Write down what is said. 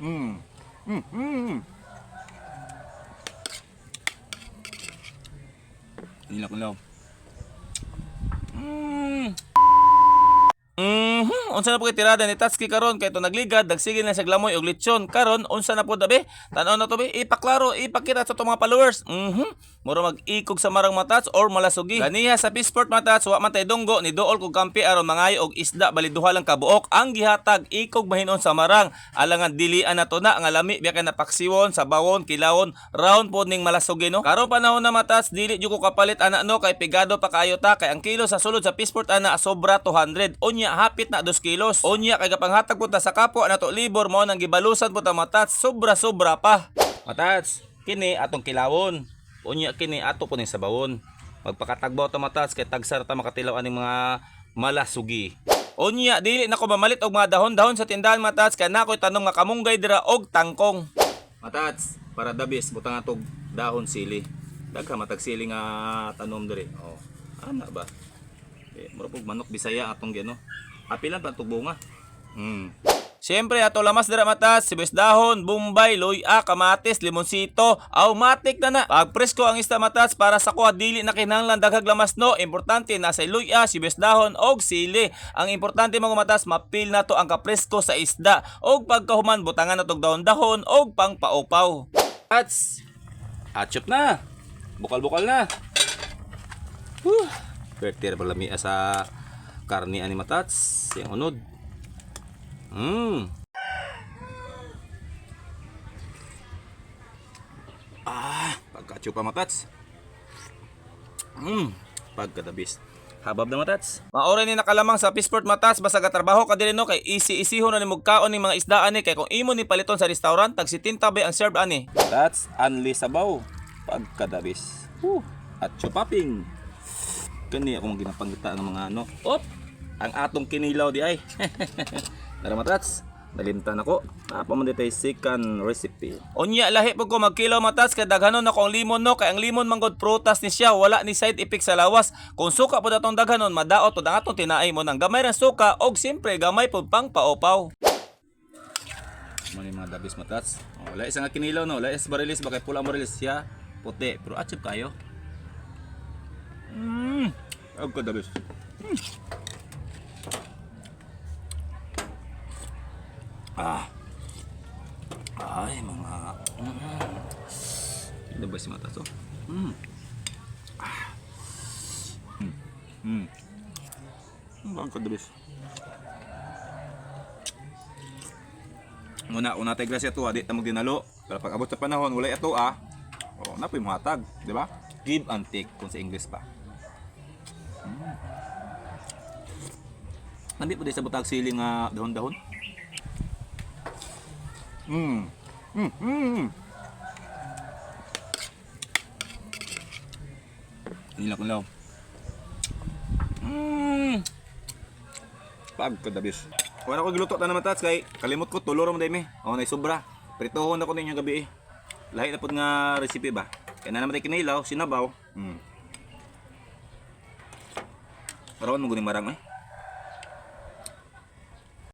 Mm. Mm. Mm. Hilak lang. Mm. Unsa na po kay tirada ni Tatsuki karon kay to nagligad dagsigil na sa glamoy og lechon karon unsa na po dabe tan-aw na to be ipaklaro ipakita sa to mga followers. Mura mag-ikog sa marang matats or malasugi ganiha sa Peaceport matats wa man tay dunggo ni duol kog kampi aron mangayo og isda bali duha lang kabuok ang gihatag ikog mahinon sa marang alangan dilian na to na nga lami biya kay napaksiwon sa bawon kilawon round pod ning malasugi no karon panahon na matats dili jud ko kapalit ana no kay pigado pa kaayo ta kay ang kilo sa sulod sa Peaceport ana sobra 200 unya hapit na 2 kilos. Unya kay gapanghatag po ta sa kapwa nato libor mao nang gibalusan po ta matats sobra-sobra pa. Matats, kini atong kilawon. Unya kini ato po ning sabawon. Magpakatagbaw ta matats kay tagsar ta makatilaw aning mga malasugi. Unya dili na ko mamalit og mga dahon-dahon sa tindahan matats kay nakoy tanong nga kamunggay dira og tangkong. Matats, para dabis butang atog dahon sili. Dagha matag sili nga tanom diri. Oh, ana ba? Mura pog manok Bisaya atong gino. Apilan pa bunga. Siyempre ato lamas dira matas, sibuyas dahon, bombay, luya, kamatis, limonsito, matik na na. Pag presko ang isda matas para sa kuha dili na kinahanglan daghag lamas no. Importante nasa luya, sibuyas dahon og sili. Ang importante mga matas mapil na to ang kapresko sa isda og pagkahuman butangan na tog dahon-dahon og pangpaupaw. Ats. Atchop na. Bukal-bukal na. Pertir palami sa karni ani matats yang unod. Pagka-chupa matats. Pagkadabis. Habab na matats. Maoray ni nakalamang sa Peaceport matats basta gatrabaho ka dili no kay easy-easy ho na ni mugkaon ning mga isda ani kay kung imo ni paliton sa restaurant tag 70 bay ang serve ani. That's only sabaw. Pagkadabis. At chupaping. Kani akong ginapangita ng mga ano. Ang atong kinilaw di ay. Dara matats. Nalimtan ako. Paman tay second recipe. Unya lahi pud ko magkilaw matats kay daghanon ako ang limon no kay ang limon manggod prutas ni siya wala ni side effect sa lawas. Kung suka pud atong daghanon madaot pud ang atong tinaay mo nang gamay ra suka og simpre gamay pud pang paupaw. Mani mga dabis matats. Wala isa nga kinilaw no, wala is barilis bakay pula mo rilis siya puti pero atsip kayo. Ang kadabis. Ay mga Diba si mata to? Ang kadabis. Una tay grasya to di ta magdinalo. Pero pag abot sa panahon wala ito napoy mo hatag, di ba? Give and take kung sa English pa. Nandi po din sa butag siling dahon-dahon. Hilak lang. Pagkadabis. Wala ko giluto na naman tats kay kalimot ko tulo ra man daymi. Nay sobra. Pritohon ako ninyo gabi Lahi na pud nga recipe ba. Kaya na naman tayo kinilaw, sinabaw. Parawan mo guning marang